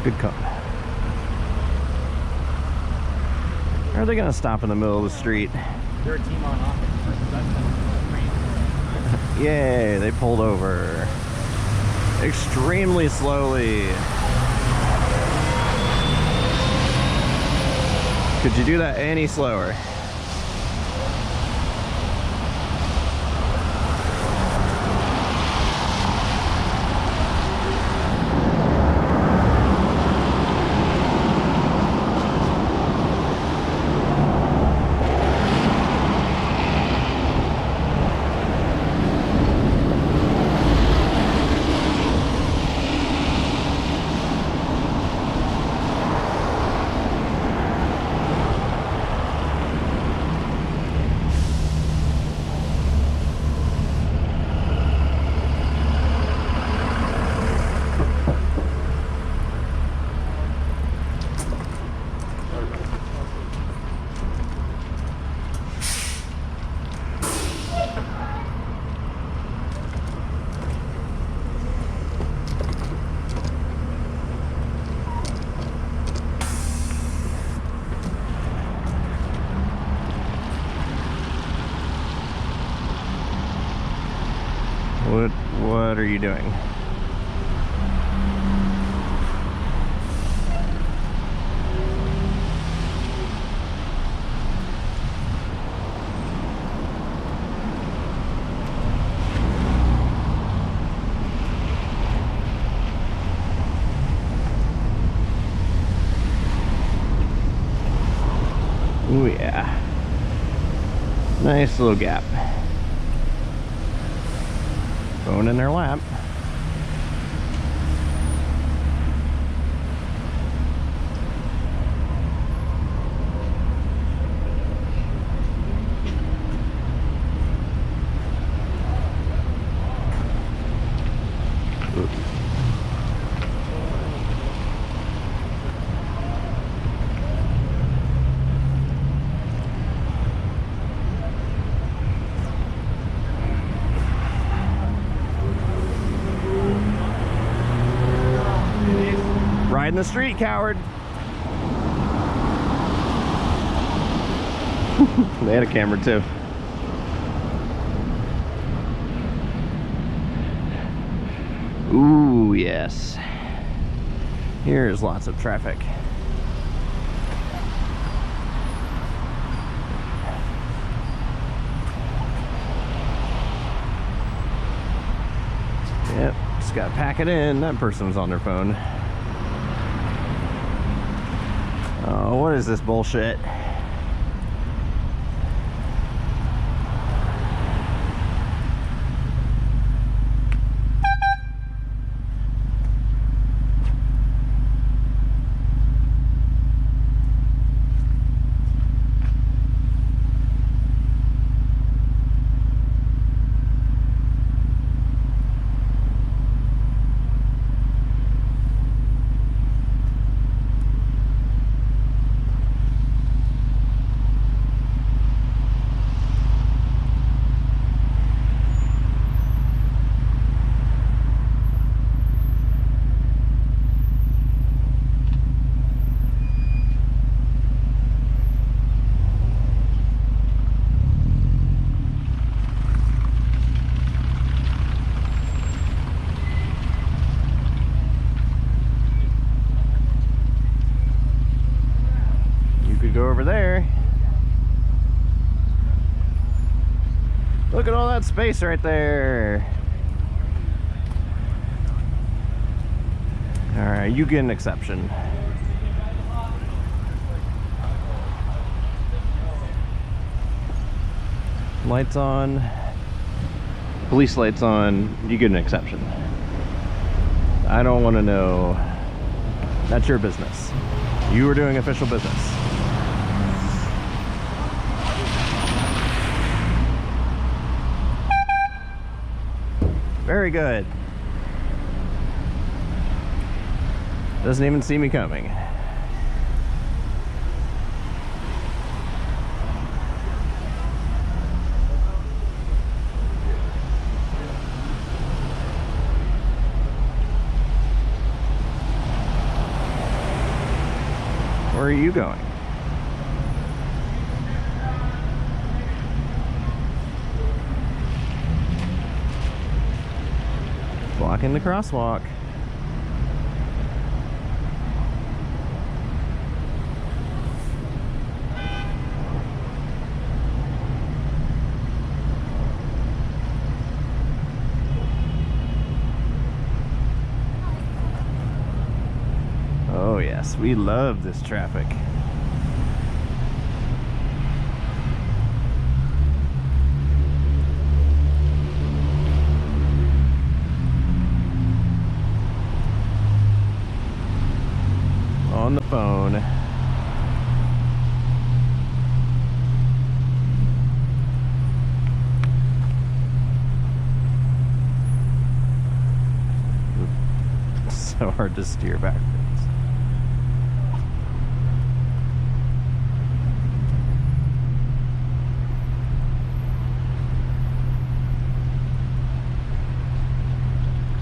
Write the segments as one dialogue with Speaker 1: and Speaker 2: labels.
Speaker 1: Good call. Are they gonna stop in the middle of the street?
Speaker 2: They're a team on offense.
Speaker 1: Yay, they pulled over. Extremely slowly. Could you do that any slower? What are you doing? Oh yeah. Nice little gap. Phone in their lap. Right in the street, coward. They had a camera too. Ooh, yes. Here's lots of traffic. Yep, just gotta pack it in. That person was on their phone. Oh, what is this bullshit? Go over there. Look at all that space right there. All right, you get an exception. Lights on. Police lights on. You get an exception. I don't want to know. That's your business. You were doing official business. Very good. Doesn't even see me coming. Where are you going? Blocking the crosswalk. Oh yes, we love this traffic. On the phone. So hard to steer backwards.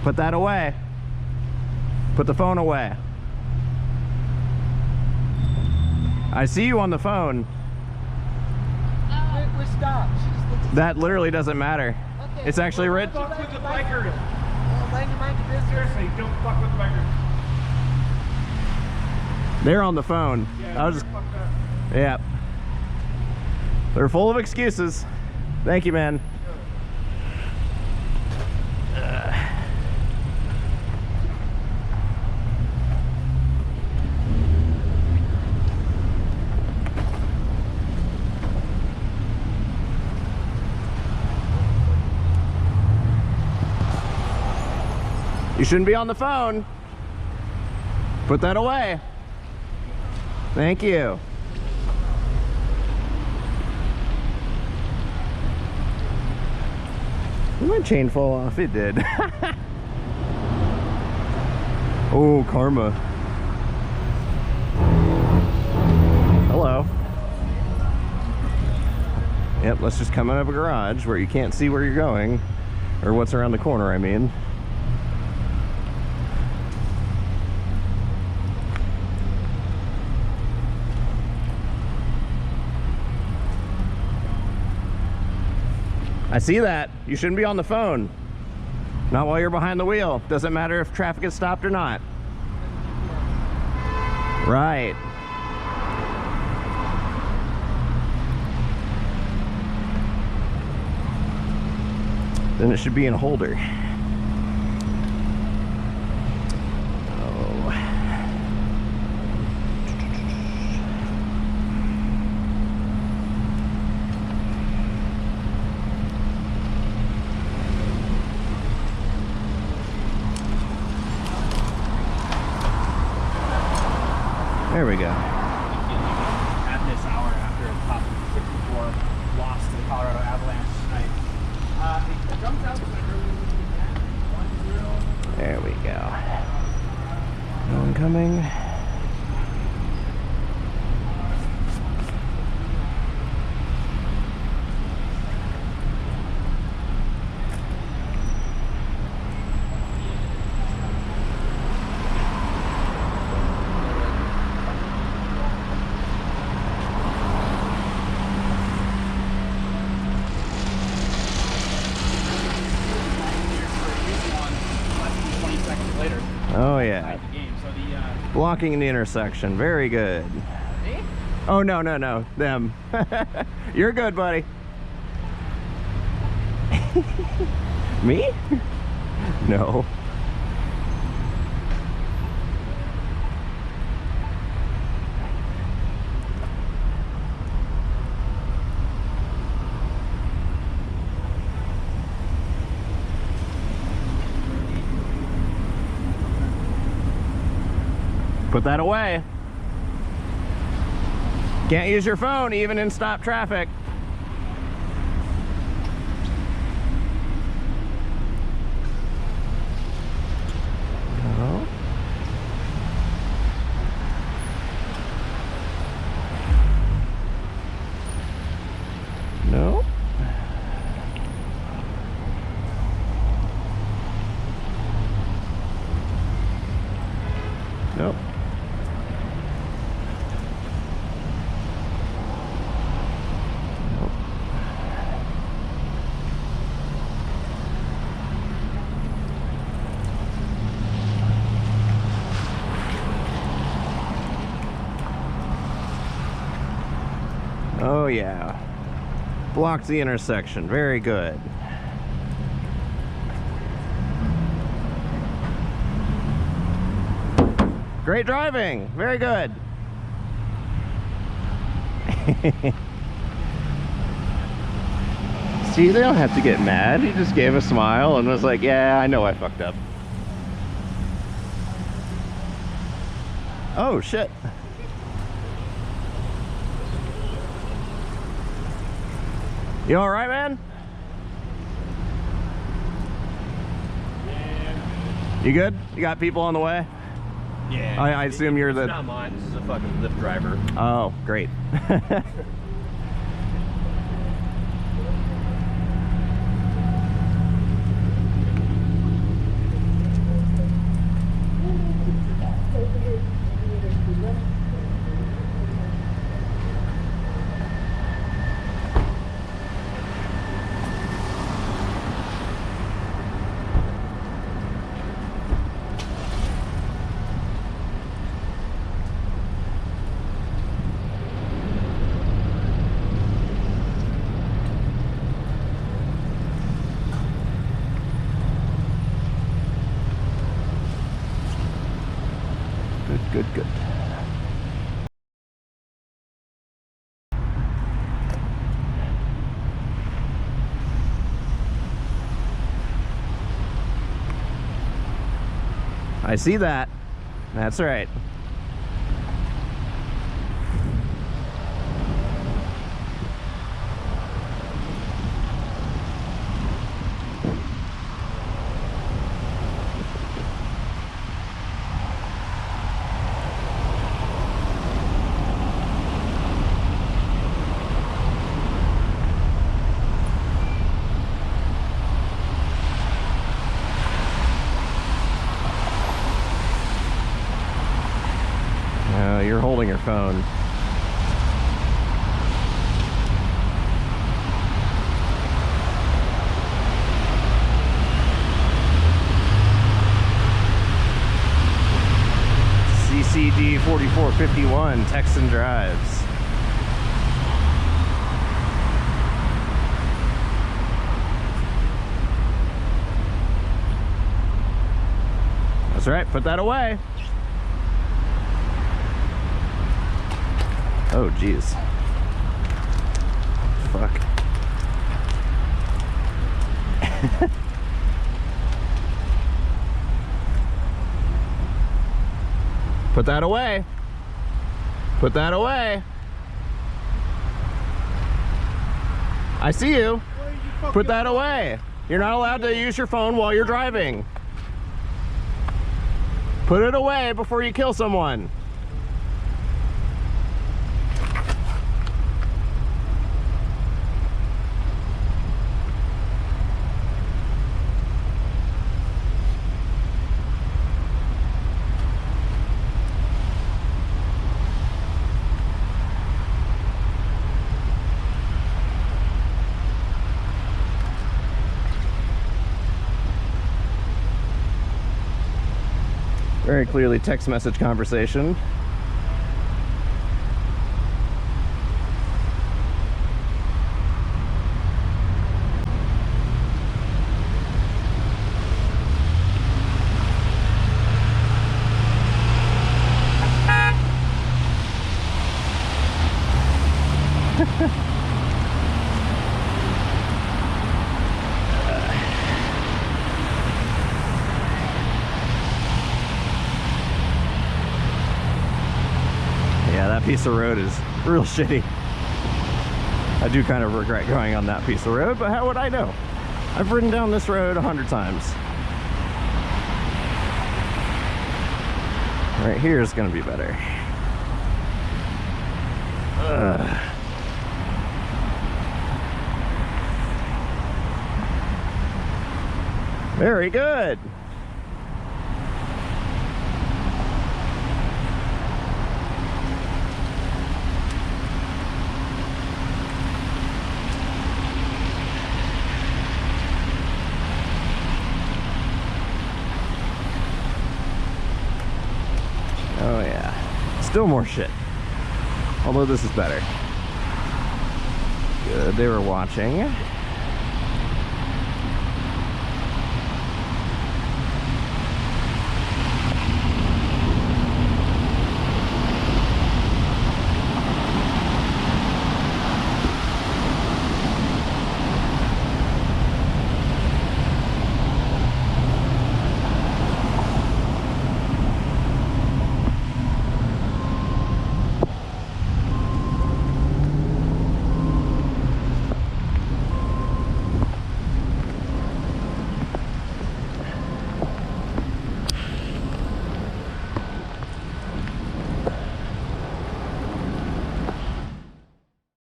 Speaker 1: Put that away. Put the phone away. I see you on the phone.
Speaker 2: We stopped. She just looked at
Speaker 1: That literally doesn't matter.
Speaker 2: Okay.
Speaker 1: It's actually written.
Speaker 2: Don't
Speaker 3: Fuck with the biker.
Speaker 2: mind your business.
Speaker 3: Seriously, don't fuck with the biker.
Speaker 1: They're on the phone.
Speaker 3: Yeah,
Speaker 1: I was just,
Speaker 3: fuck that.
Speaker 1: yeah. They're full of excuses. Thank you, man. You shouldn't be on the phone. Put that away. Thank you. Did my chain fall off? It did. Oh, karma. Hello. Yep, let's just come out of a garage where you can't see where you're going. Or what's around the corner, I mean. I see that. You shouldn't be on the phone. Not while you're behind the wheel. Doesn't matter if traffic is stopped or not. Right. Then it should be in a holder. Oh. There we go.
Speaker 3: At this hour after top 64 lost to the Colorado Avalanche tonight. It jumped out to the early 1-0.
Speaker 1: There we go. No one coming. Oh yeah. Blocking in the intersection. Very good.
Speaker 2: Me?
Speaker 1: Oh no, no, no. Them. You're good, buddy. Me? No. Put that away. Can't use your phone even in stop traffic. No. No. Nope. Oh yeah. Blocked the intersection. Very good. Great driving. Very good. See, they don't have to get mad. He just gave a smile and was like, yeah, I know I fucked up. Oh, shit. You all right, man? You good? You got people on the way?
Speaker 3: Yeah.
Speaker 1: I assume you're the...
Speaker 3: It's not mine. This is a fucking Lyft driver.
Speaker 1: Oh, great. Good, good. I see that. That's right. You're holding your phone. CCD 4451 Texan Drives. That's right, put that away. Oh, geez. Fuck. Put that away. Put that away. I see you. Put that away. You're not allowed to use your phone while you're driving. Put it away before you kill someone. Very clearly text message conversation. Yeah, that piece of road is real shitty. I do kind of regret going on that piece of road, but how would I know? I've ridden down this road 100 times. Right here is going to be better. Ugh. Very good. Oh yeah, still more shit. Although this is better. Good, they were watching.